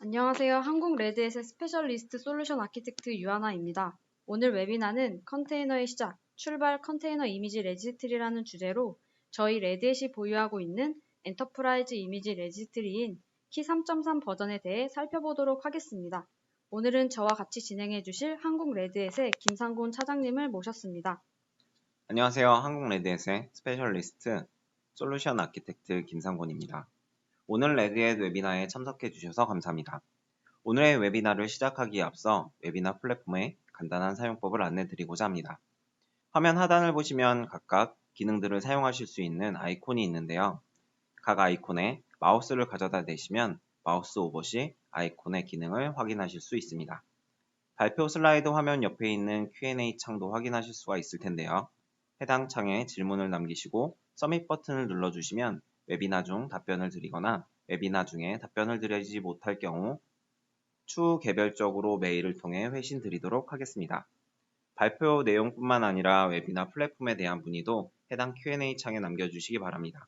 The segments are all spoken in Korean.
안녕하세요. 한국 레드햇의 스페셜리스트 솔루션 아키텍트 유하나입니다. 오늘 웨비나는 컨테이너의 시작, 출발 컨테이너 이미지 레지스트리라는 주제로 저희 레드햇이 보유하고 있는 엔터프라이즈 이미지 레지스트리인 키 3.3 버전에 대해 살펴보도록 하겠습니다. 오늘은 저와 같이 진행해 주실 한국 레드햇의 김상곤 차장님을 모셨습니다. 안녕하세요. 한국 레드햇의 스페셜리스트 솔루션 아키텍트 김상곤입니다. 오늘 레드햇 웨비나에 참석해 주셔서 감사합니다. 오늘의 웨비나를 시작하기에 앞서 웨비나 플랫폼의 간단한 사용법을 안내 드리고자 합니다. 화면 하단을 보시면 각각 기능들을 사용하실 수 있는 아이콘이 있는데요. 각 아이콘에 마우스를 가져다 대시면 마우스 오버 시 아이콘의 기능을 확인하실 수 있습니다. 발표 슬라이드 화면 옆에 있는 Q&A 창도 확인하실 수가 있을 텐데요. 해당 창에 질문을 남기시고 서밋 버튼을 눌러주시면 웨비나 중 답변을 드리거나 웨비나 중에 답변을 드리지 못할 경우 추후 개별적으로 메일을 통해 회신 드리도록 하겠습니다. 발표 내용뿐만 아니라 웨비나 플랫폼에 대한 문의도 해당 Q&A 창에 남겨주시기 바랍니다.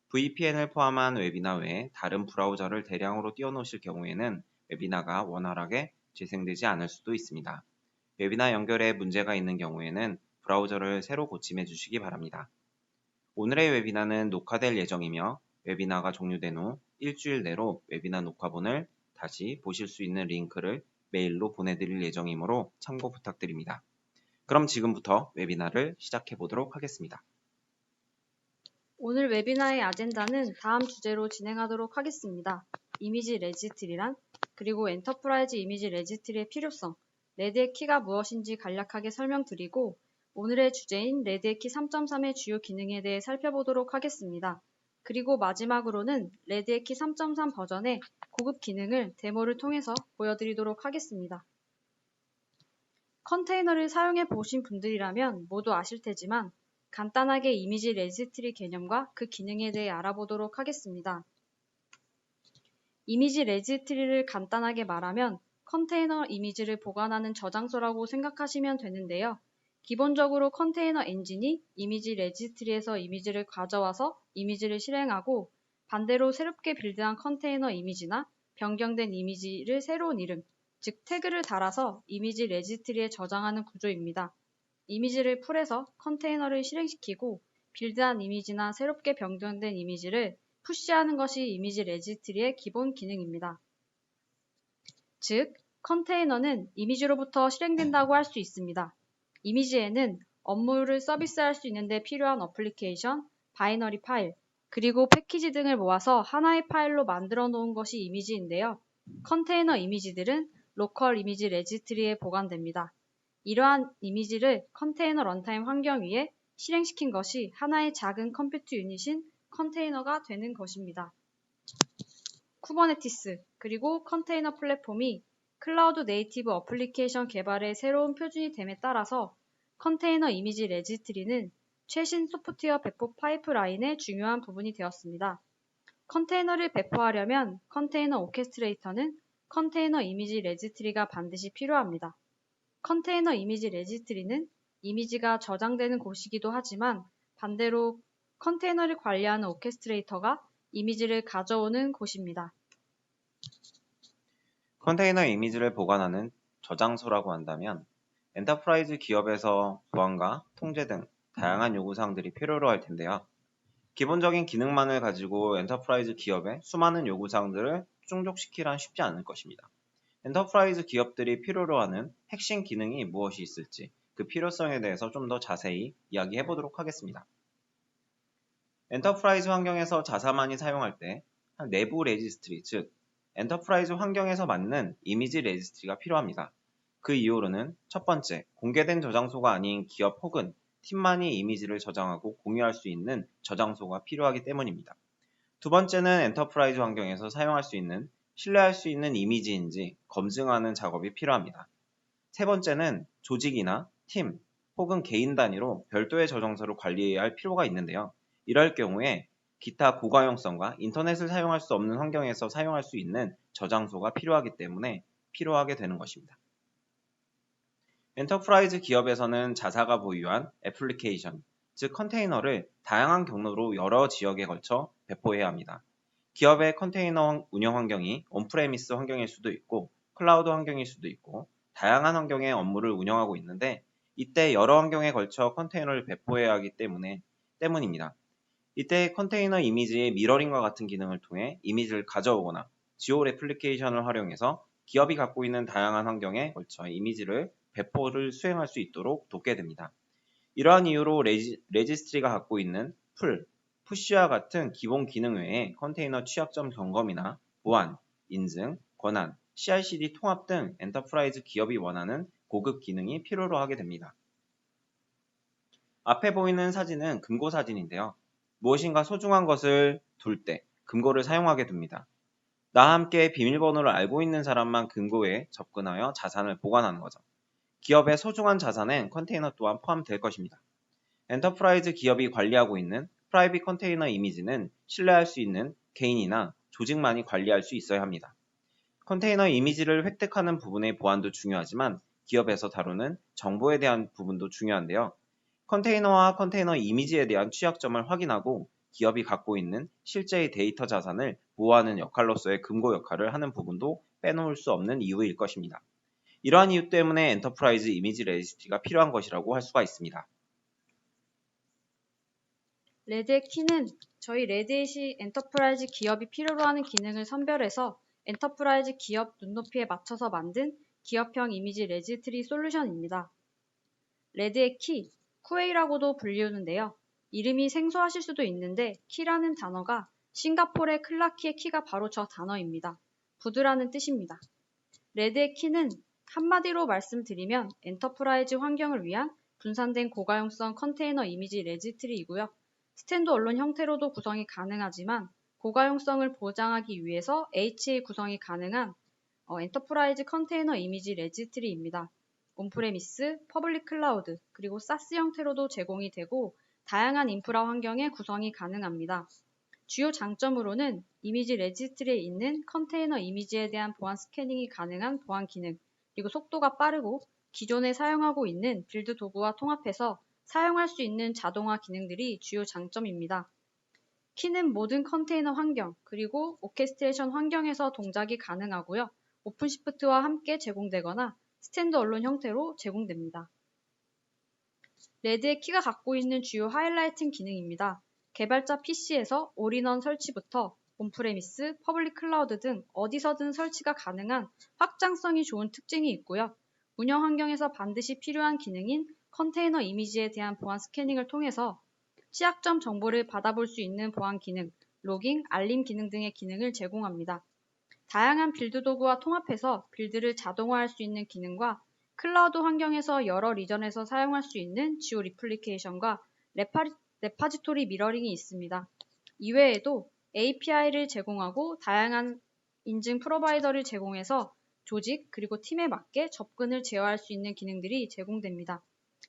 VPN을 포함한 웨비나 외에 다른 브라우저를 대량으로 띄워놓으실 경우에는 웨비나가 원활하게 재생되지 않을 수도 있습니다. 웨비나 연결에 문제가 있는 경우에는 브라우저를 새로 고침해 주시기 바랍니다. 오늘의 웨비나는 녹화될 예정이며 웨비나가 종료된 후 일주일 내로 웨비나 녹화본을 다시 보실 수 있는 링크를 메일로 보내드릴 예정이므로 참고 부탁드립니다. 그럼 지금부터 웨비나를 시작해 보도록 하겠습니다. 오늘 웨비나의 아젠다는 다음 주제로 진행하도록 하겠습니다. 이미지 레지스트리란, 그리고 엔터프라이즈 이미지 레지스트리의 필요성, 레드햇 키가 무엇인지 간략하게 설명드리고 오늘의 주제인 레드햇 키 3.3의 주요 기능에 대해 살펴보도록 하겠습니다. 그리고 마지막으로는 레드햇 키 3.3 버전의 고급 기능을 데모를 통해서 보여드리도록 하겠습니다. 컨테이너를 사용해 보신 분들이라면 모두 아실 테지만 간단하게 이미지 레지스트리 개념과 그 기능에 대해 알아보도록 하겠습니다. 이미지 레지스트리를 간단하게 말하면 컨테이너 이미지를 보관하는 저장소라고 생각하시면 되는데요. 기본적으로 컨테이너 엔진이 이미지 레지스트리에서 이미지를 가져와서 이미지를 실행하고 반대로 새롭게 빌드한 컨테이너 이미지나 변경된 이미지를 새로운 이름, 즉 태그를 달아서 이미지 레지스트리에 저장하는 구조입니다. 이미지를 풀에서 컨테이너를 실행시키고 빌드한 이미지나 새롭게 변경된 이미지를 푸시하는 것이 이미지 레지스트리의 기본 기능입니다. 즉, 컨테이너는 이미지로부터 실행된다고 할 수 있습니다. 이미지에는 업무를 서비스할 수 있는 데 필요한 어플리케이션, 바이너리 파일, 그리고 패키지 등을 모아서 하나의 파일로 만들어 놓은 것이 이미지인데요. 컨테이너 이미지들은 로컬 이미지 레지스트리에 보관됩니다. 이러한 이미지를 컨테이너 런타임 환경 위에 실행시킨 것이 하나의 작은 컴퓨트 유닛인 컨테이너가 되는 것입니다. 쿠버네티스 그리고 컨테이너 플랫폼이 클라우드 네이티브 어플리케이션 개발의 새로운 표준이 됨에 따라서 컨테이너 이미지 레지스트리는 최신 소프트웨어 배포 파이프라인의 중요한 부분이 되었습니다. 컨테이너를 배포하려면 컨테이너 오케스트레이터는 컨테이너 이미지 레지스트리가 반드시 필요합니다. 컨테이너 이미지 레지스트리는 이미지가 저장되는 곳이기도 하지만 반대로 컨테이너를 관리하는 오케스트레이터가 이미지를 가져오는 곳입니다. 컨테이너 이미지를 보관하는 저장소라고 한다면 엔터프라이즈 기업에서 보안과 통제 등 다양한 요구사항들이 필요로 할 텐데요. 기본적인 기능만을 가지고 엔터프라이즈 기업의 수많은 요구사항들을 충족시키란 쉽지 않을 것입니다. 엔터프라이즈 기업들이 필요로 하는 핵심 기능이 무엇이 있을지 그 필요성에 대해서 좀 더 자세히 이야기해 보도록 하겠습니다. 엔터프라이즈 환경에서 자사만이 사용할 때 내부 레지스트리, 즉 엔터프라이즈 환경에서 맞는 이미지 레지스트리가 필요합니다. 그 이유로는 첫 번째, 공개된 저장소가 아닌 기업 혹은 팀만이 이미지를 저장하고 공유할 수 있는 저장소가 필요하기 때문입니다. 두 번째는 엔터프라이즈 환경에서 사용할 수 있는, 신뢰할 수 있는 이미지인지 검증하는 작업이 필요합니다. 세 번째는 조직이나 팀 혹은 개인 단위로 별도의 저장소를 관리해야 할 필요가 있는데요. 이럴 경우에 기타 고가용성과 인터넷을 사용할 수 없는 환경에서 사용할 수 있는 저장소가 필요하기 때문에 필요하게 되는 것입니다. 엔터프라이즈 기업에서는 자사가 보유한 애플리케이션, 즉 컨테이너를 다양한 경로로 여러 지역에 걸쳐 배포해야 합니다. 기업의 컨테이너 운영 환경이 온프레미스 환경일 수도 있고 클라우드 환경일 수도 있고 다양한 환경의 업무를 운영하고 있는데 이때 여러 환경에 걸쳐 컨테이너를 배포해야 하기 때문입니다. 이때 컨테이너 이미지의 미러링과 같은 기능을 통해 이미지를 가져오거나 지오 레플리케이션을 활용해서 기업이 갖고 있는 다양한 환경에 걸쳐 이미지를 배포를 수행할 수 있도록 돕게 됩니다. 이러한 이유로 레지스트리가 갖고 있는 푸시와 같은 기본 기능 외에 컨테이너 취약점 점검이나 보안, 인증, 권한, CI/CD 통합 등 엔터프라이즈 기업이 원하는 고급 기능이 필요로 하게 됩니다. 앞에 보이는 사진은 금고 사진인데요. 무엇인가 소중한 것을 둘 때 금고를 사용하게 됩니다. 나와 함께 비밀번호를 알고 있는 사람만 금고에 접근하여 자산을 보관하는 거죠. 기업의 소중한 자산엔 컨테이너 또한 포함될 것입니다. 엔터프라이즈 기업이 관리하고 있는 프라이빗 컨테이너 이미지는 신뢰할 수 있는 개인이나 조직만이 관리할 수 있어야 합니다. 컨테이너 이미지를 획득하는 부분의 보안도 중요하지만 기업에서 다루는 정보에 대한 부분도 중요한데요. 컨테이너와 컨테이너 이미지에 대한 취약점을 확인하고 기업이 갖고 있는 실제의 데이터 자산을 보호하는 역할로서의 금고 역할을 하는 부분도 빼놓을 수 없는 이유일 것입니다. 이러한 이유 때문에 엔터프라이즈 이미지 레지스트리가 필요한 것이라고 할 수가 있습니다. 레드의 키는 저희 레드햇이 엔터프라이즈 기업이 필요로 하는 기능을 선별해서 엔터프라이즈 기업 눈높이에 맞춰서 만든 기업형 이미지 레지스트리 솔루션입니다. 레드의 키, 쿠웨이라고도 불리우는데요. 이름이 생소하실 수도 있는데 키라는 단어가 싱가포르의 클라키의 키가 바로 저 단어입니다. 부두라는 뜻입니다. 레드의 키는 한마디로 말씀드리면 엔터프라이즈 환경을 위한 분산된 고가용성 컨테이너 이미지 레지스트리이고요. 스탠드 언론 형태로도 구성이 가능하지만 고가용성을 보장하기 위해서 HA 구성이 가능한 엔터프라이즈 컨테이너 이미지 레지스트리입니다. 온프레미스, 퍼블릭 클라우드, 그리고 사스 형태로도 제공이 되고 다양한 인프라 환경에 구성이 가능합니다. 주요 장점으로는 이미지 레지스트리에 있는 컨테이너 이미지에 대한 보안 스캐닝이 가능한 보안 기능, 그리고 속도가 빠르고 기존에 사용하고 있는 빌드 도구와 통합해서 사용할 수 있는 자동화 기능들이 주요 장점입니다. 키는 모든 컨테이너 환경, 그리고 오케스트레이션 환경에서 동작이 가능하고요. 오픈시프트와 함께 제공되거나 스탠드 언론 형태로 제공됩니다. 레드의 키가 갖고 있는 주요 하이라이팅 기능입니다. 개발자 PC에서 올인원 설치부터 온프레미스, 퍼블릭 클라우드 등 어디서든 설치가 가능한 확장성이 좋은 특징이 있고요. 운영 환경에서 반드시 필요한 기능인 컨테이너 이미지에 대한 보안 스캐닝을 통해서 취약점 정보를 받아볼 수 있는 보안 기능, 로깅, 알림 기능 등의 기능을 제공합니다. 다양한 빌드 도구와 통합해서 빌드를 자동화할 수 있는 기능과 클라우드 환경에서 여러 리전에서 사용할 수 있는 지오 리플리케이션과 레파지토리 미러링이 있습니다. 이외에도 API를 제공하고 다양한 인증 프로바이더를 제공해서 조직 그리고 팀에 맞게 접근을 제어할 수 있는 기능들이 제공됩니다.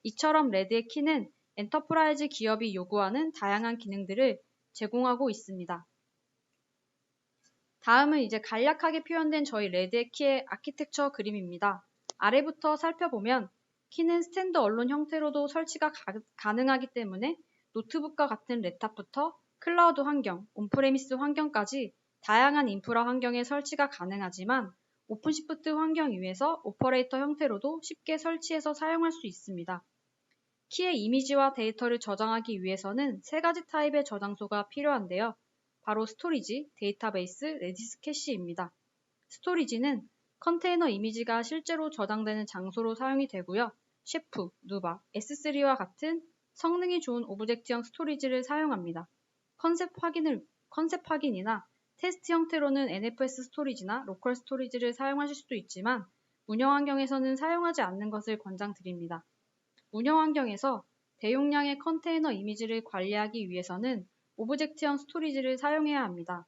이처럼 레드의 키는 엔터프라이즈 기업이 요구하는 다양한 기능들을 제공하고 있습니다. 다음은 이제 간략하게 표현된 저희 레드의 키의 아키텍처 그림입니다. 아래부터 살펴보면 키는 스탠드 언론 형태로도 설치가 가능하기 때문에 노트북과 같은 랩탑부터 클라우드 환경, 온프레미스 환경까지 다양한 인프라 환경에 설치가 가능하지만 오픈시프트 환경 위에서 오퍼레이터 형태로도 쉽게 설치해서 사용할 수 있습니다. 키의 이미지와 데이터를 저장하기 위해서는 세 가지 타입의 저장소가 필요한데요. 바로 스토리지, 데이터베이스, 레디스 캐시입니다. 스토리지는 컨테이너 이미지가 실제로 저장되는 장소로 사용이 되고요. 셰프, 누바, S3와 같은 성능이 좋은 오브젝트형 스토리지를 사용합니다. 컨셉 확인이나 테스트 형태로는 NFS 스토리지나 로컬 스토리지를 사용하실 수도 있지만 운영 환경에서는 사용하지 않는 것을 권장드립니다. 운영 환경에서 대용량의 컨테이너 이미지를 관리하기 위해서는 오브젝트형 스토리지를 사용해야 합니다.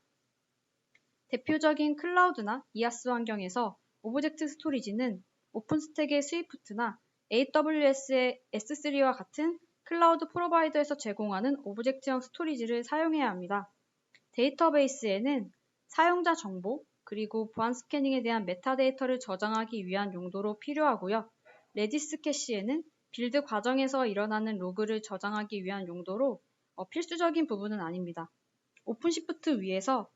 대표적인 클라우드나 이아스 환경에서 오브젝트 스토리지는 오픈스택의 스위프트나 AWS의 S3와 같은 클라우드 프로바이더에서 제공하는 오브젝트형 스토리지를 사용해야 합니다. 데이터베이스에는 사용자 정보, 그리고 보안 스캐닝에 대한 메타데이터를 저장하기 위한 용도로 필요하고요. 레디스 캐시에는 빌드 과정에서 일어나는 로그를 저장하기 위한 용도로 필수적인 부분은 아닙니다. 오픈시프트 위에서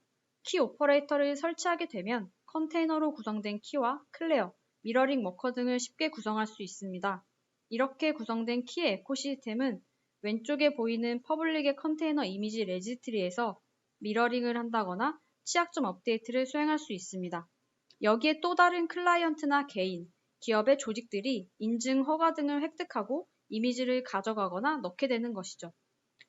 키 오퍼레이터를 설치하게 되면 컨테이너로 구성된 키와 클레어, 미러링 워커 등을 쉽게 구성할 수 있습니다. 이렇게 구성된 키의 에코시스템은 왼쪽에 보이는 퍼블릭의 컨테이너 이미지 레지스트리에서 미러링을 한다거나 취약점 업데이트를 수행할 수 있습니다. 여기에 또 다른 클라이언트나 개인, 기업의 조직들이 인증, 허가 등을 획득하고 이미지를 가져가거나 넣게 되는 것이죠.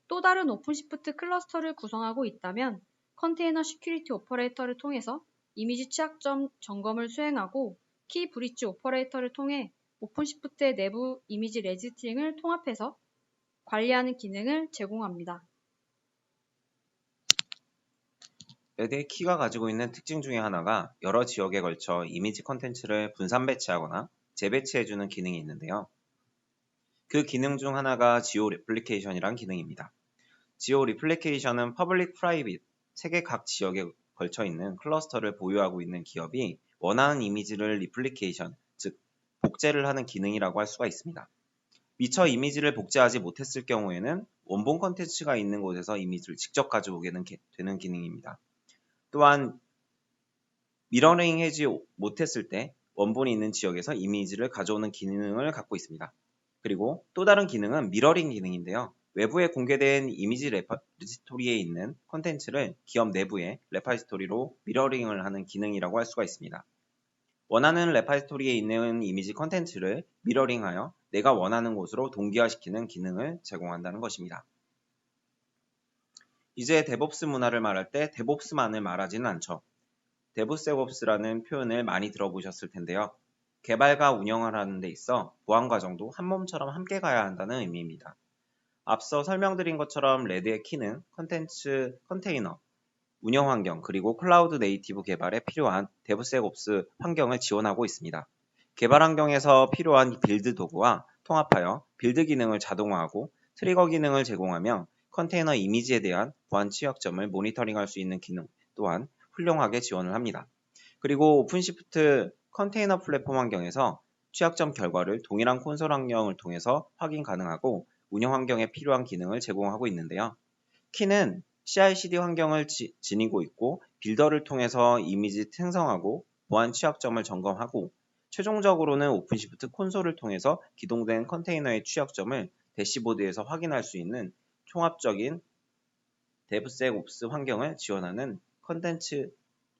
또 다른 오픈시프트 클러스터를 구성하고 있다면 컨테이너 시큐리티 오퍼레이터를 통해서 이미지 취약점 점검을 수행하고 키 브리치 오퍼레이터를 통해 오픈시프트의 내부 이미지 레지스트링을 통합해서 관리하는 기능을 제공합니다. 레드의 키가 가지고 있는 특징 중에 하나가 여러 지역에 걸쳐 이미지 컨텐츠를 분산 배치하거나 재배치해주는 기능이 있는데요. 그 기능 중 하나가 지오 리플리케이션이란 기능입니다. 지오 리플리케이션은 퍼블릭, 프라이빗, 세계 각 지역에 걸쳐 있는 클러스터를 보유하고 있는 기업이 원하는 이미지를 리플리케이션, 즉 복제를 하는 기능이라고 할 수가 있습니다. 미처 이미지를 복제하지 못했을 경우에는 원본 컨텐츠가 있는 곳에서 이미지를 직접 가져오게 되는 기능입니다. 또한 미러링 해지 못했을 때 원본이 있는 지역에서 이미지를 가져오는 기능을 갖고 있습니다. 그리고 또 다른 기능은 미러링 기능인데요. 외부에 공개된 이미지 레파지토리에 있는 컨텐츠를 기업 내부의 레파지토리로 미러링을 하는 기능이라고 할 수가 있습니다. 원하는 레파지토리에 있는 이미지 컨텐츠를 미러링하여 내가 원하는 곳으로 동기화시키는 기능을 제공한다는 것입니다. 이제 데브옵스 문화를 말할 때 데브옵스만을 말하지는 않죠. 데브세옵스라는 표현을 많이 들어보셨을 텐데요. 개발과 운영을 하는 데 있어 보안 과정도 한 몸처럼 함께 가야 한다는 의미입니다. 앞서 설명드린 것처럼 레드의 키는 컨텐츠, 컨테이너, 운영 환경, 그리고 클라우드 네이티브 개발에 필요한 데브세옵스 환경을 지원하고 있습니다. 개발 환경에서 필요한 빌드 도구와 통합하여 빌드 기능을 자동화하고 트리거 기능을 제공하며 컨테이너 이미지에 대한 보안 취약점을 모니터링할 수 있는 기능 또한 훌륭하게 지원을 합니다. 그리고 오픈시프트 컨테이너 플랫폼 환경에서 취약점 결과를 동일한 콘솔 환경을 통해서 확인 가능하고 운영 환경에 필요한 기능을 제공하고 있는데요. 키는 CI/CD 환경을 지니고 있고 빌더를 통해서 이미지 생성하고 보안 취약점을 점검하고 최종적으로는 오픈시프트 콘솔을 통해서 기동된 컨테이너의 취약점을 대시보드에서 확인할 수 있는 종합적인 데브세옵스 환경을 지원하는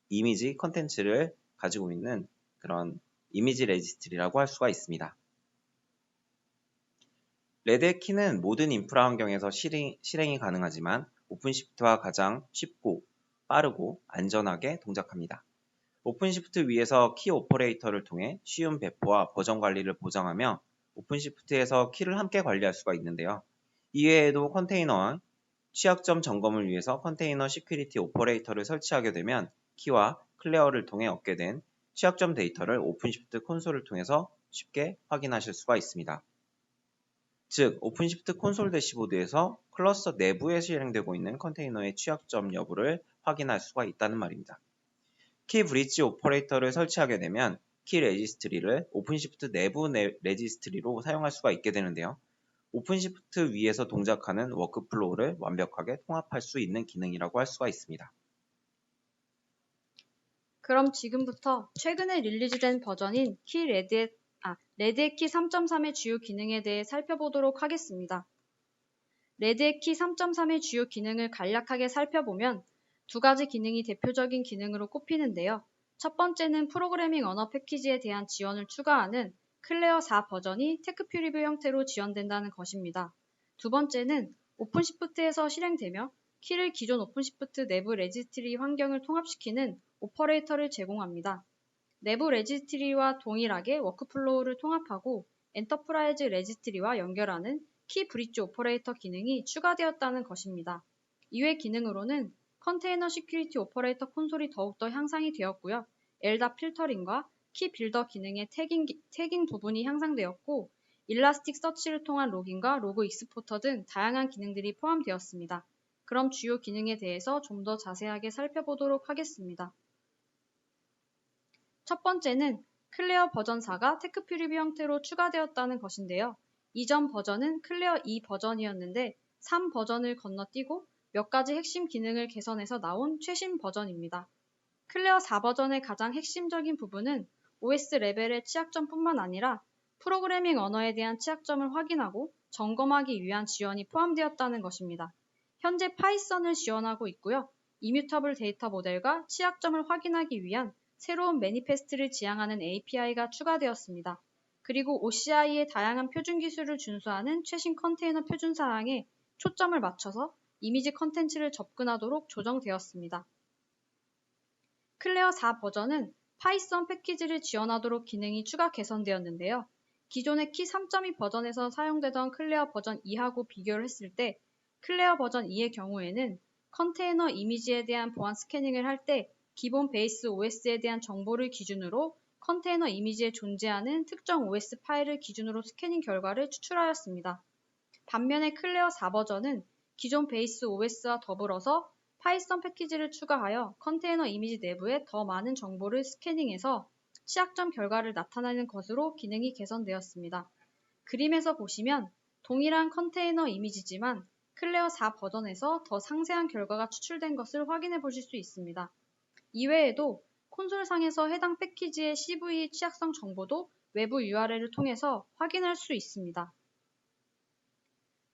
이미지 컨텐츠를 가지고 있는 그런 이미지 레지스트리라고 할 수가 있습니다. 레드의 키는 모든 인프라 환경에서 실행이 가능하지만 오픈시프트와 가장 쉽고 빠르고 안전하게 동작합니다. 오픈시프트 위에서 키 오퍼레이터를 통해 쉬운 배포와 버전 관리를 보장하며 오픈시프트에서 키를 함께 관리할 수가 있는데요. 이외에도 컨테이너와 취약점 점검을 위해서 컨테이너 시큐리티 오퍼레이터를 설치하게 되면 키와 클레어를 통해 얻게 된 취약점 데이터를 오픈시프트 콘솔을 통해서 쉽게 확인하실 수가 있습니다. 즉, 오픈시프트 콘솔 대시보드에서 클러스터 내부에 실행되고 있는 컨테이너의 취약점 여부를 확인할 수가 있다는 말입니다. 키 브리지 오퍼레이터를 설치하게 되면 키 레지스트리를 오픈시프트 내부 레지스트리로 사용할 수가 있게 되는데요. 오픈시프트 위에서 동작하는 워크플로우를 완벽하게 통합할 수 있는 기능이라고 할 수가 있습니다. 그럼 지금부터 최근에 릴리즈된 버전인 레드의 키 3.3의 주요 기능에 대해 살펴보도록 하겠습니다. 레드의 키 3.3의 주요 기능을 간략하게 살펴보면 두 가지 기능이 대표적인 기능으로 꼽히는데요. 첫 번째는 프로그래밍 언어 패키지에 대한 지원을 추가하는 클레어 4 버전이 테크 퓨리뷰 형태로 지원된다는 것입니다. 두 번째는 오픈시프트에서 실행되며 키를 기존 오픈시프트 내부 레지스트리 환경을 통합시키는 오퍼레이터를 제공합니다. 내부 레지스트리와 동일하게 워크플로우를 통합하고 엔터프라이즈 레지스트리와 연결하는 키 브리지 오퍼레이터 기능이 추가되었다는 것입니다. 이외 기능으로는 컨테이너 시큐리티 오퍼레이터 콘솔이 더욱더 향상이 되었고요. LDAP 필터링과 키 빌더 기능의 태깅 부분이 향상되었고 일라스틱 서치를 통한 로깅과 로그 익스포터 등 다양한 기능들이 포함되었습니다. 그럼 주요 기능에 대해서 좀 더 자세하게 살펴보도록 하겠습니다. 첫 번째는 클레어 버전 4가 테크 퓨리뷰 형태로 추가되었다는 것인데요. 이전 버전은 클레어 2 버전이었는데 3 버전을 건너뛰고 몇 가지 핵심 기능을 개선해서 나온 최신 버전입니다. 클레어 4 버전의 가장 핵심적인 부분은 OS 레벨의 취약점뿐만 아니라 프로그래밍 언어에 대한 취약점을 확인하고 점검하기 위한 지원이 포함되었다는 것입니다. 현재 파이썬을 지원하고 있고요. 이뮤터블 데이터 모델과 취약점을 확인하기 위한 새로운 매니페스트를 지향하는 API가 추가되었습니다. 그리고 OCI의 다양한 표준 기술을 준수하는 최신 컨테이너 표준 사항에 초점을 맞춰서 이미지 컨텐츠를 접근하도록 조정되었습니다. 클레어 4 버전은 파이썬 패키지를 지원하도록 기능이 추가 개선되었는데요. 기존의 키 3.2 버전에서 사용되던 클레어 버전 2하고 비교를 했을 때 클레어 버전 2의 경우에는 컨테이너 이미지에 대한 보안 스캐닝을 할 때 기본 베이스 OS에 대한 정보를 기준으로 컨테이너 이미지에 존재하는 특정 OS 파일을 기준으로 스캐닝 결과를 추출하였습니다. 반면에 클레어 4 버전은 기존 베이스 OS와 더불어서 파이썬 패키지를 추가하여 컨테이너 이미지 내부에 더 많은 정보를 스캐닝해서 취약점 결과를 나타내는 것으로 기능이 개선되었습니다. 그림에서 보시면 동일한 컨테이너 이미지지만 클레어 4 버전에서 더 상세한 결과가 추출된 것을 확인해 보실 수 있습니다. 이외에도 콘솔상에서 해당 패키지의 CVE 취약성 정보도 외부 URL을 통해서 확인할 수 있습니다.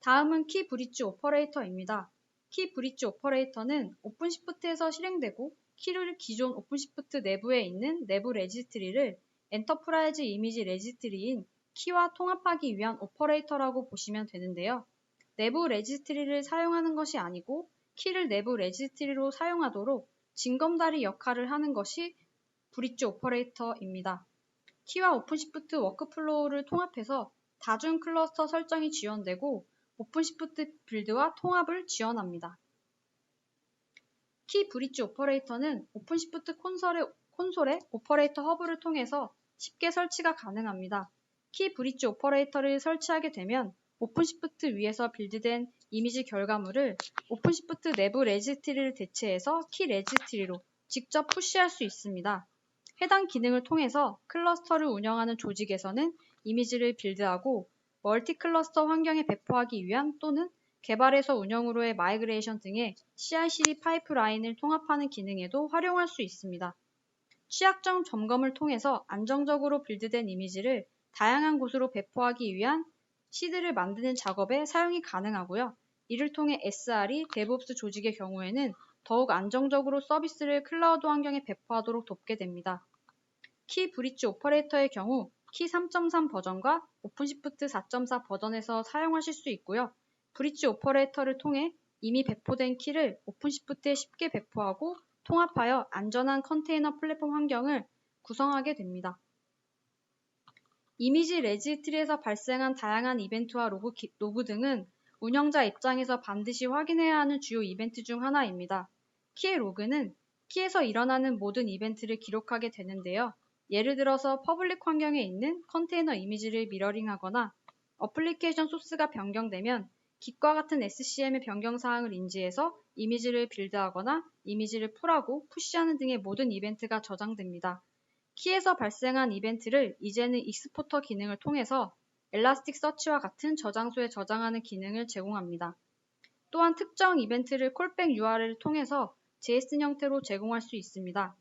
다음은 키 브릿지 오퍼레이터입니다. 키 브릿지 오퍼레이터는 오픈시프트에서 실행되고 키를 기존 오픈시프트 내부에 있는 내부 레지스트리를 엔터프라이즈 이미지 레지스트리인 키와 통합하기 위한 오퍼레이터라고 보시면 되는데요. 내부 레지스트리를 사용하는 것이 아니고 키를 내부 레지스트리로 사용하도록 징검다리 역할을 하는 것이 브릿지 오퍼레이터입니다. 키와 오픈시프트 워크플로우를 통합해서 다중 클러스터 설정이 지원되고 오픈시프트 빌드와 통합을 지원합니다. 키 브릿지 오퍼레이터는 오픈시프트 콘솔의 오퍼레이터 허브를 통해서 쉽게 설치가 가능합니다. 키 브릿지 오퍼레이터를 설치하게 되면 오픈시프트 위에서 빌드된 이미지 결과물을 오픈시프트 내부 레지스트리를 대체해서 키 레지스트리로 직접 푸시할 수 있습니다. 해당 기능을 통해서 클러스터를 운영하는 조직에서는 이미지를 빌드하고 멀티 클러스터 환경에 배포하기 위한 또는 개발에서 운영으로의 마이그레이션 등의 CI/CD 파이프라인을 통합하는 기능에도 활용할 수 있습니다. 취약점 점검을 통해서 안정적으로 빌드된 이미지를 다양한 곳으로 배포하기 위한 시드를 만드는 작업에 사용이 가능하고요. 이를 통해 SRE, DevOps 조직의 경우에는 더욱 안정적으로 서비스를 클라우드 환경에 배포하도록 돕게 됩니다. 키 브릿지 오퍼레이터의 경우 키 3.3 버전과 오픈시프트 4.4 버전에서 사용하실 수 있고요. 브릿지 오퍼레이터를 통해 이미 배포된 키를 오픈시프트에 쉽게 배포하고 통합하여 안전한 컨테이너 플랫폼 환경을 구성하게 됩니다. 이미지 레지스트리에서 발생한 다양한 이벤트와 로그 등은 운영자 입장에서 반드시 확인해야 하는 주요 이벤트 중 하나입니다. 키의 로그는 키에서 일어나는 모든 이벤트를 기록하게 되는데요. 예를 들어서 퍼블릭 환경에 있는 컨테이너 이미지를 미러링하거나 어플리케이션 소스가 변경되면 깃과 같은 SCM의 변경 사항을 인지해서 이미지를 빌드하거나 이미지를 풀하고 푸시하는 등의 모든 이벤트가 저장됩니다. 키에서 발생한 이벤트를 이제는 익스포터 기능을 통해서 엘라스틱 서치와 같은 저장소에 저장하는 기능을 제공합니다. 또한 특정 이벤트를 콜백 URL을 통해서 JSON 형태로 제공할 수 있습니다.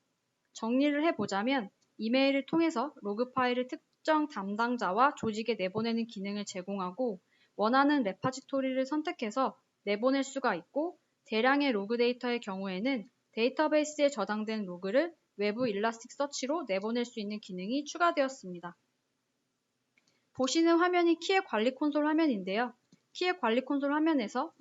정리를 해보자면 이메일을 통해서 로그 파일을 특정 담당자와 조직에 내보내는 기능을 제공하고 원하는 레파지토리를 선택해서 내보낼 수가 있고 대량의 로그 데이터의 경우에는 데이터베이스에 저장된 로그를 외부 일라스틱 서치로 내보낼 수 있는 기능이 추가되었습니다. 보시는 화면이 키의 관리 콘솔 화면인데요. 키의 관리 콘솔 화면에서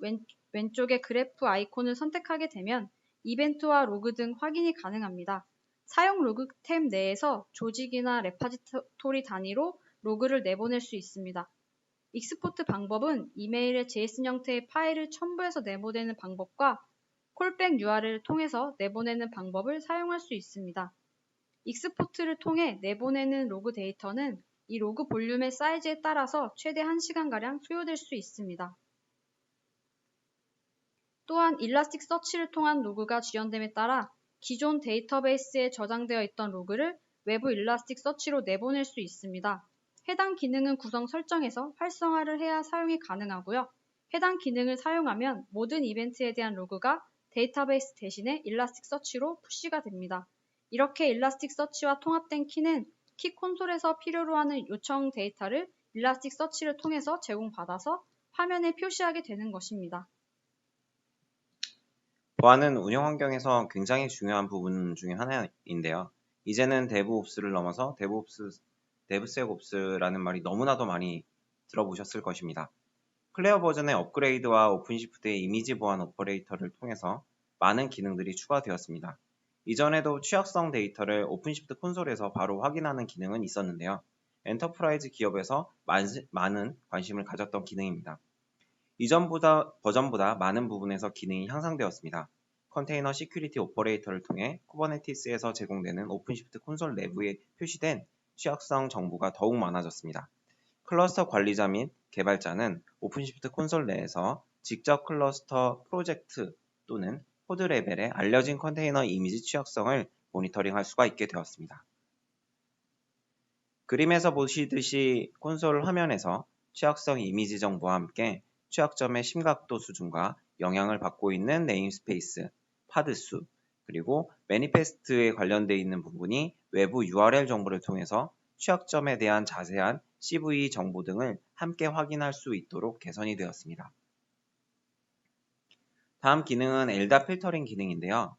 왼쪽에 그래프 아이콘을 선택하게 되면 이벤트와 로그 등 확인이 가능합니다. 사용 로그 탭 내에서 조직이나 레파지토리 단위로 로그를 내보낼 수 있습니다. 익스포트 방법은 이메일에 JSON 형태의 파일을 첨부해서 내보내는 방법과 콜백 URL을 통해서 내보내는 방법을 사용할 수 있습니다. 익스포트를 통해 내보내는 로그 데이터는 이 로그 볼륨의 사이즈에 따라서 최대 1시간가량 소요될 수 있습니다. 또한 일라스틱 서치를 통한 로그가 지원됨에 따라 기존 데이터베이스에 저장되어 있던 로그를 외부 일라스틱 서치로 내보낼 수 있습니다. 해당 기능은 구성 설정에서 활성화를 해야 사용이 가능하고요. 해당 기능을 사용하면 모든 이벤트에 대한 로그가 데이터베이스 대신에 일라스틱서치로 푸시가 됩니다. 이렇게 일라스틱서치와 통합된 키는 키 콘솔에서 필요로 하는 요청 데이터를 일라스틱서치를 통해서 제공받아서 화면에 표시하게 되는 것입니다. 보안은 운영 환경에서 굉장히 중요한 부분 중에 하나인데요. 이제는 데브옵스를 넘어서 데브세옵스라는 말이 너무나도 많이 들어보셨을 것입니다. 클레어 버전의 업그레이드와 오픈시프트의 이미지 보안 오퍼레이터를 통해서 많은 기능들이 추가되었습니다. 이전에도 취약성 데이터를 오픈시프트 콘솔에서 바로 확인하는 기능은 있었는데요. 엔터프라이즈 기업에서 많은 관심을 가졌던 기능입니다. 이전 버전보다 많은 부분에서 기능이 향상되었습니다. 컨테이너 시큐리티 오퍼레이터를 통해 쿠버네티스에서 제공되는 오픈시프트 콘솔 내부에 표시된 취약성 정보가 더욱 많아졌습니다. 클러스터 관리자 및 개발자는 오픈시프트 콘솔 내에서 직접 클러스터 프로젝트 또는 코드 레벨에 알려진 컨테이너 이미지 취약성을 모니터링할 수가 있게 되었습니다. 그림에서 보시듯이 콘솔 화면에서 취약성 이미지 정보와 함께 취약점의 심각도 수준과 영향을 받고 있는 네임스페이스, 파드 수, 그리고 매니페스트에 관련되어 있는 부분이 외부 URL 정보를 통해서 취약점에 대한 자세한 CV 정보 등을 함께 확인할 수 있도록 개선이 되었습니다. 다음 기능은 LDAP 필터링 기능인데요.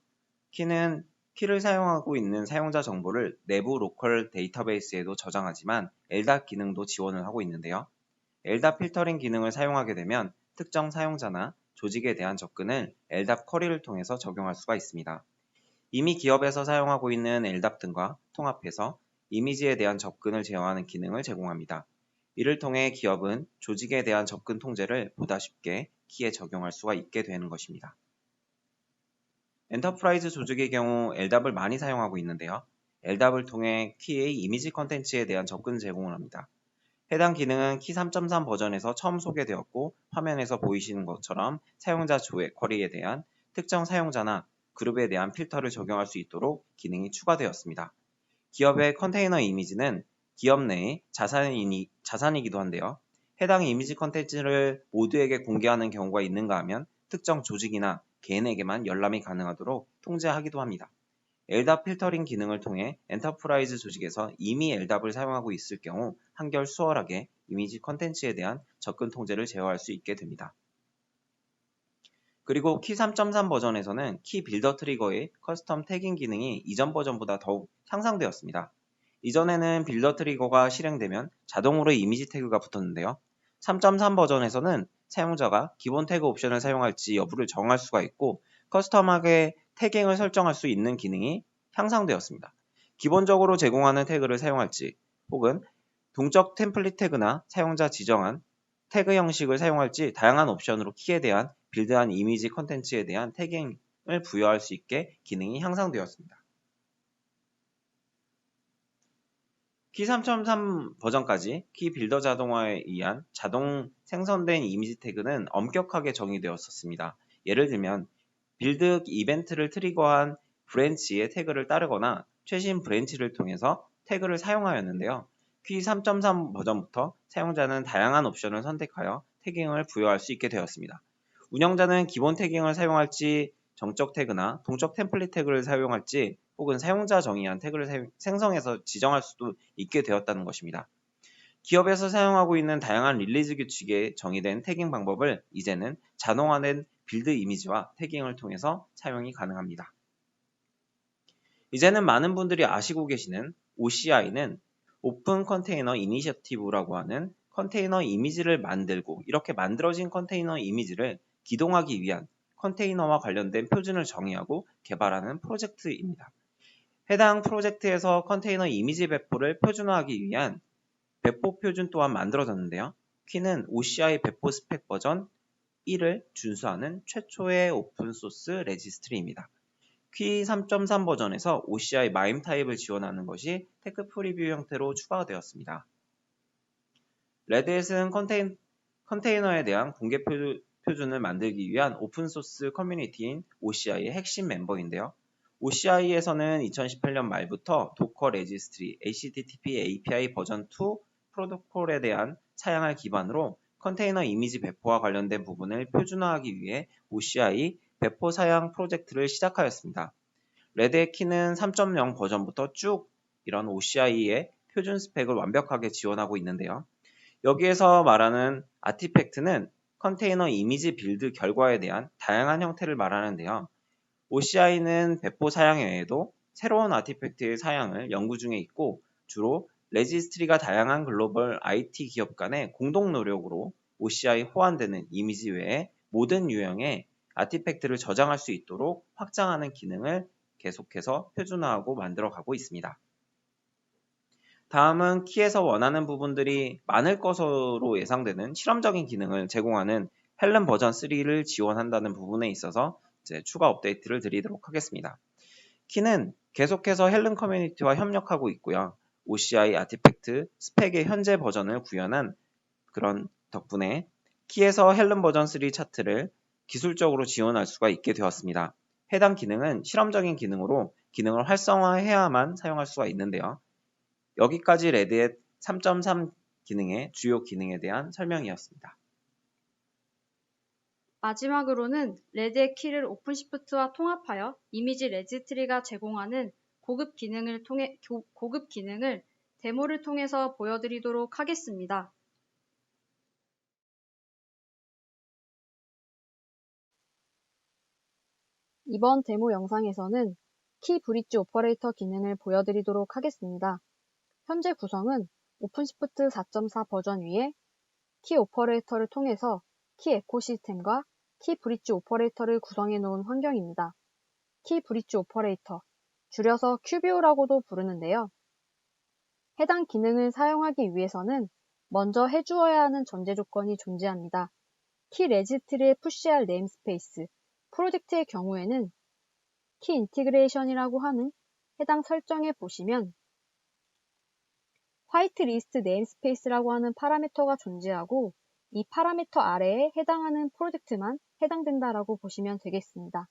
키를 사용하고 있는 사용자 정보를 내부 로컬 데이터베이스에도 저장하지만 LDAP 기능도 지원을 하고 있는데요. LDAP 필터링 기능을 사용하게 되면 특정 사용자나 조직에 대한 접근을 LDAP 쿼리를 통해서 적용할 수가 있습니다. 이미 기업에서 사용하고 있는 LDAP 등과 통합해서 이미지에 대한 접근을 제어하는 기능을 제공합니다. 이를 통해 기업은 조직에 대한 접근 통제를 보다 쉽게 키에 적용할 수가 있게 되는 것입니다. 엔터프라이즈 조직의 경우 LDAP을 많이 사용하고 있는데요. LDAP을 통해 키의 이미지 컨텐츠에 대한 접근 제공을 합니다. 해당 기능은 키 3.3 버전에서 처음 소개되었고 화면에서 보이시는 것처럼 사용자 조회 쿼리에 대한 특정 사용자나 그룹에 대한 필터를 적용할 수 있도록 기능이 추가되었습니다. 기업의 컨테이너 이미지는 기업 내의 자산이기도 한데요. 해당 이미지 컨텐츠를 모두에게 공개하는 경우가 있는가 하면 특정 조직이나 개인에게만 열람이 가능하도록 통제하기도 합니다. LDAP 필터링 기능을 통해 엔터프라이즈 조직에서 이미 LDAP을 사용하고 있을 경우 한결 수월하게 이미지 컨텐츠에 대한 접근 통제를 제어할 수 있게 됩니다. 그리고 키 3.3 버전에서는 키 빌더 트리거의 커스텀 태깅 기능이 이전 버전보다 더욱 향상되었습니다. 이전에는 빌더 트리거가 실행되면 자동으로 이미지 태그가 붙었는데요. 3.3 버전에서는 사용자가 기본 태그 옵션을 사용할지 여부를 정할 수가 있고 커스텀하게 태깅을 설정할 수 있는 기능이 향상되었습니다. 기본적으로 제공하는 태그를 사용할지 혹은 동적 템플릿 태그나 사용자 지정한 태그 형식을 사용할지 다양한 옵션으로 키에 대한 빌드한 이미지 컨텐츠에 대한 태깅을 부여할 수 있게 기능이 향상되었습니다. 키 3.3 버전까지 키 빌더 자동화에 의한 자동 생성된 이미지 태그는 엄격하게 정의되었습니다. 예를 들면 빌드 이벤트를 트리거한 브랜치의 태그를 따르거나 최신 브랜치를 통해서 태그를 사용하였는데요. 키 3.3 버전부터 사용자는 다양한 옵션을 선택하여 태깅을 부여할 수 있게 되었습니다. 운영자는 기본 태깅을 사용할지 정적 태그나 동적 템플릿 태그를 사용할지 혹은 사용자 정의한 태그를 생성해서 지정할 수도 있게 되었다는 것입니다. 기업에서 사용하고 있는 다양한 릴리즈 규칙에 정의된 태깅 방법을 이제는 자동화된 빌드 이미지와 태깅을 통해서 사용이 가능합니다. 이제는 많은 분들이 아시고 계시는 OCI는 오픈 컨테이너 이니셔티브라고 하는 컨테이너 이미지를 만들고 이렇게 만들어진 컨테이너 이미지를 기동하기 위한 컨테이너와 관련된 표준을 정의하고 개발하는 프로젝트입니다. 해당 프로젝트에서 컨테이너 이미지 배포를 표준화하기 위한 배포 표준 또한 만들어졌는데요. 퀴는 OCI 배포 스펙 버전 1을 준수하는 최초의 오픈소스 레지스트리입니다. 퀴 3.3 버전에서 OCI 마임 타입을 지원하는 것이 테크 프리뷰 형태로 추가되었습니다. 레드햇은 컨테이너에 대한 공개 표준을 만들기 위한 오픈소스 커뮤니티인 OCI의 핵심 멤버인데요. OCI에서는 2018년 말부터 도커 레지스트리 HTTP API 버전 2 프로토콜에 대한 사양을 기반으로 컨테이너 이미지 배포와 관련된 부분을 표준화하기 위해 OCI 배포 사양 프로젝트를 시작하였습니다. 레드의 키는 3.0 버전부터 쭉 이런 OCI의 표준 스펙을 완벽하게 지원하고 있는데요. 여기에서 말하는 아티팩트는 컨테이너 이미지 빌드 결과에 대한 다양한 형태를 말하는데요. OCI는 배포 사양 외에도 새로운 아티팩트의 사양을 연구 중에 있고 주로 레지스트리가 다양한 글로벌 IT 기업 간의 공동 노력으로 OCI 호환되는 이미지 외에 모든 유형의 아티팩트를 저장할 수 있도록 확장하는 기능을 계속해서 표준화하고 만들어가고 있습니다. 다음은 키에서 원하는 부분들이 많을 것으로 예상되는 실험적인 기능을 제공하는 헬름 버전 3를 지원한다는 부분에 있어서 이제 추가 업데이트를 드리도록 하겠습니다. 키는 계속해서 헬름 커뮤니티와 협력하고 있고요. OCI 아티팩트 스펙의 현재 버전을 구현한 그런 덕분에 키에서 헬름 버전 3 차트를 기술적으로 지원할 수가 있게 되었습니다. 해당 기능은 실험적인 기능으로 기능을 활성화해야만 사용할 수가 있는데요. 여기까지 레드햇 3.3 기능의 주요 기능에 대한 설명이었습니다. 마지막으로는 레드의 키를 오픈시프트와 통합하여 이미지 레지스트리가 제공하는 고급 기능을 데모를 통해서 보여드리도록 하겠습니다. 이번 데모 영상에서는 키 브릿지 오퍼레이터 기능을 보여드리도록 하겠습니다. 현재 구성은 오픈시프트 4.4 버전 위에 키 오퍼레이터를 통해서 키 에코시스템과 키 브릿지 오퍼레이터를 구성해 놓은 환경입니다. 키 브릿지 오퍼레이터, 줄여서 QBO라고도 부르는데요. 해당 기능을 사용하기 위해서는 먼저 해주어야 하는 전제 조건이 존재합니다. 키 레지스트리에 푸시할 네임스페이스, 프로젝트의 경우에는 키 인티그레이션이라고 하는 해당 설정에 보시면 화이트 리스트 네임스페이스라고 하는 파라미터가 존재하고 이 파라미터 아래에 해당하는 프로젝트만 해당된다라고 보시면 되겠습니다.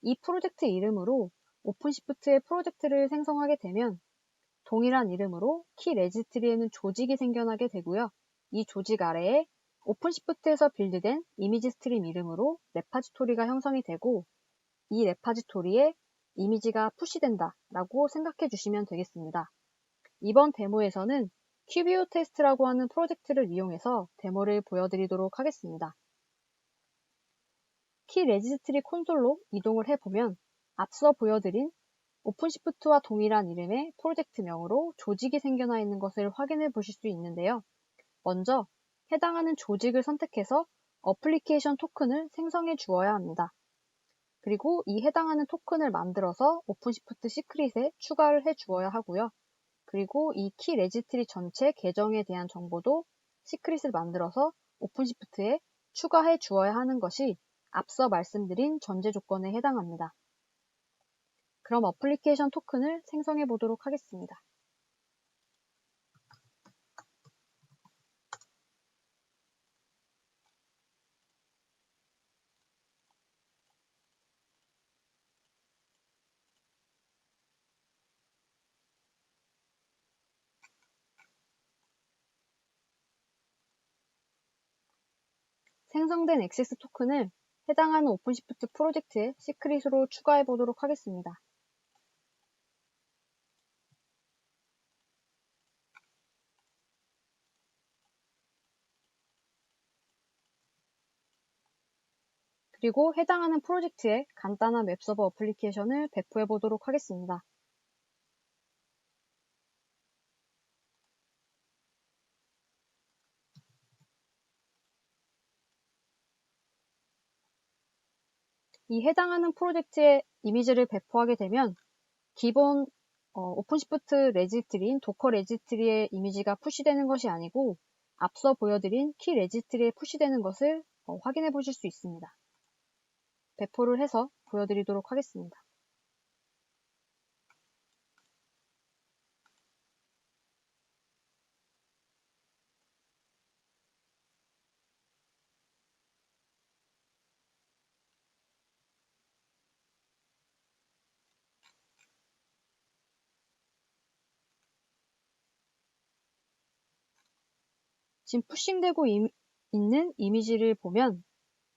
이 프로젝트 이름으로 오픈시프트의 프로젝트를 생성하게 되면 동일한 이름으로 키 레지스트리에는 조직이 생겨나게 되고요. 이 조직 아래에 오픈시프트에서 빌드된 이미지 스트림 이름으로 레파지토리가 형성이 되고 이 레파지토리에 이미지가 푸시된다 라고 생각해 주시면 되겠습니다. 이번 데모에서는 QBO 테스트라고 하는 프로젝트를 이용해서 데모를 보여드리도록 하겠습니다. 키 레지스트리 콘솔로 이동을 해보면 앞서 보여드린 오픈시프트와 동일한 이름의 프로젝트명으로 조직이 생겨나 있는 것을 확인해 보실 수 있는데요. 먼저 해당하는 조직을 선택해서 어플리케이션 토큰을 생성해 주어야 합니다. 그리고 이 해당하는 토큰을 만들어서 오픈시프트 시크릿에 추가를 해 주어야 하고요. 그리고 이 키 레지스트리 전체 계정에 대한 정보도 시크릿을 만들어서 오픈시프트에 추가해 주어야 하는 것이 앞서 말씀드린 전제 조건에 해당합니다. 그럼 어플리케이션 토큰을 생성해 보도록 하겠습니다. 생성된 액세스 토큰을 해당하는 오픈시프트 프로젝트에 시크릿으로 추가해 보도록 하겠습니다. 그리고 해당하는 프로젝트에 간단한 웹서버 어플리케이션을 배포해 보도록 하겠습니다. 이 해당하는 프로젝트에 이미지를 배포하게 되면 기본 오픈시프트 레지스트리인 도커 레지스트리의 이미지가 푸시되는 것이 아니고 앞서 보여드린 키 레지스트리에 푸시되는 것을 확인해 보실 수 있습니다. 배포를 해서 보여드리도록 하겠습니다. 지금 푸싱되고 있는 이미지를 보면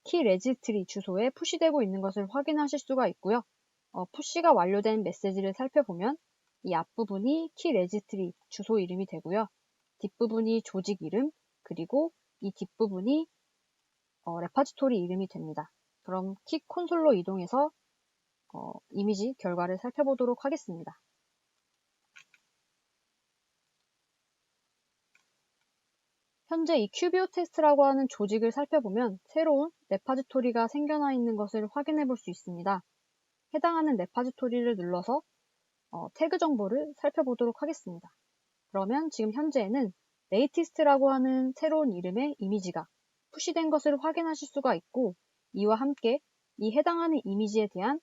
키 레지스트리 주소에 푸시되고 있는 것을 확인하실 수가 있고요. 푸시가 완료된 메시지를 살펴보면 이 앞부분이 키 레지스트리 주소 이름이 되고요. 뒷부분이 조직 이름, 그리고 이 뒷부분이 레파지토리 이름이 됩니다. 그럼 키 콘솔로 이동해서 이미지 결과를 살펴보도록 하겠습니다. 현재 이 큐비오 테스트라고 하는 조직을 살펴보면 새로운 레파지토리가 생겨나 있는 것을 확인해 볼 수 있습니다. 해당하는 레파지토리를 눌러서 태그 정보를 살펴보도록 하겠습니다. 그러면 지금 현재에는 레이티스트라고 하는 새로운 이름의 이미지가 푸시된 것을 확인하실 수가 있고, 이와 함께 이 해당하는 이미지에 대한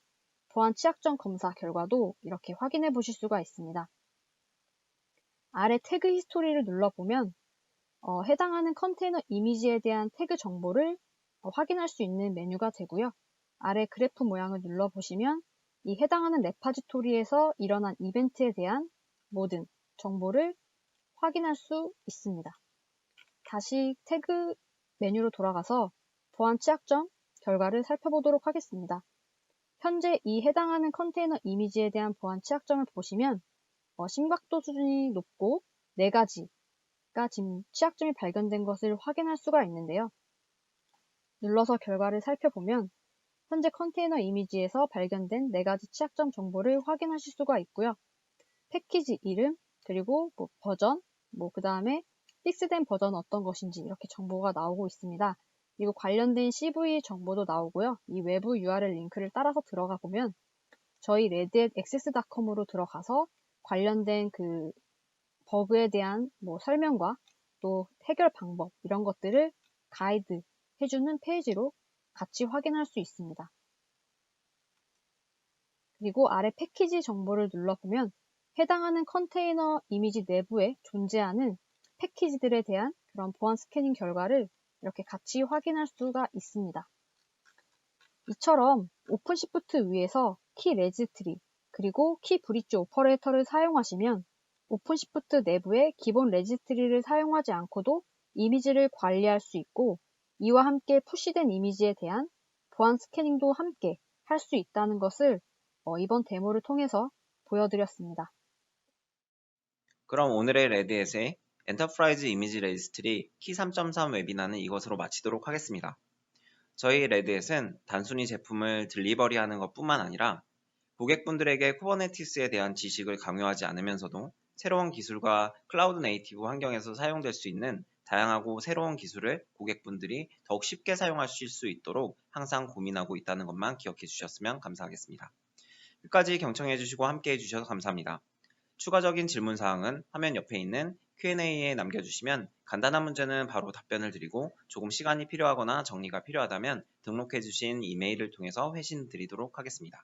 보안 취약점 검사 결과도 이렇게 확인해 보실 수가 있습니다. 아래 태그 히스토리를 눌러보면 해당하는 컨테이너 이미지에 대한 태그 정보를 확인할 수 있는 메뉴가 되고요. 아래 그래프 모양을 눌러보시면 이 해당하는 레파지토리에서 일어난 이벤트에 대한 모든 정보를 확인할 수 있습니다. 다시 태그 메뉴로 돌아가서 보안 취약점 결과를 살펴보도록 하겠습니다. 현재 이 해당하는 컨테이너 이미지에 대한 보안 취약점을 보시면 심각도 수준이 높고 4가지가 지금 취약점이 발견된 것을 확인할 수가 있는데요. 눌러서 결과를 살펴보면 현재 컨테이너 이미지에서 발견된 4가지 취약점 정보를 확인하실 수가 있고요. 패키지 이름, 그리고 버전, 그 다음에 픽스된 버전은 어떤 것인지 이렇게 정보가 나오고 있습니다. 그리고 관련된 CV 정보도 나오고요. 이 외부 URL 링크를 따라서 들어가 보면 저희 redhataccess.com으로 들어가서 관련된 그 버그에 대한 설명과 또 해결 방법 이런 것들을 가이드 해주는 페이지로 같이 확인할 수 있습니다. 그리고 아래 패키지 정보를 눌러보면 해당하는 컨테이너 이미지 내부에 존재하는 패키지들에 대한 그런 보안 스캐닝 결과를 이렇게 같이 확인할 수가 있습니다. 이처럼 오픈시프트 위에서 키 레지스트리 그리고 키 브릿지 오퍼레이터를 사용하시면 오픈시프트 내부의 기본 레지스트리를 사용하지 않고도 이미지를 관리할 수 있고, 이와 함께 푸시된 이미지에 대한 보안 스캐닝도 함께 할 수 있다는 것을 이번 데모를 통해서 보여드렸습니다. 그럼 오늘의 레드햇의 엔터프라이즈 이미지 레지스트리 키 3.3 웨비나는 이것으로 마치도록 하겠습니다. 저희 레드햇은 단순히 제품을 딜리버리하는 것뿐만 아니라 고객분들에게 쿠버네티스에 대한 지식을 강요하지 않으면서도 새로운 기술과 클라우드 네이티브 환경에서 사용될 수 있는 다양하고 새로운 기술을 고객분들이 더욱 쉽게 사용하실 수 있도록 항상 고민하고 있다는 것만 기억해 주셨으면 감사하겠습니다. 끝까지 경청해 주시고 함께 해주셔서 감사합니다. 추가적인 질문사항은 화면 옆에 있는 Q&A에 남겨주시면 간단한 문제는 바로 답변을 드리고, 조금 시간이 필요하거나 정리가 필요하다면 등록해 주신 이메일을 통해서 회신 드리도록 하겠습니다.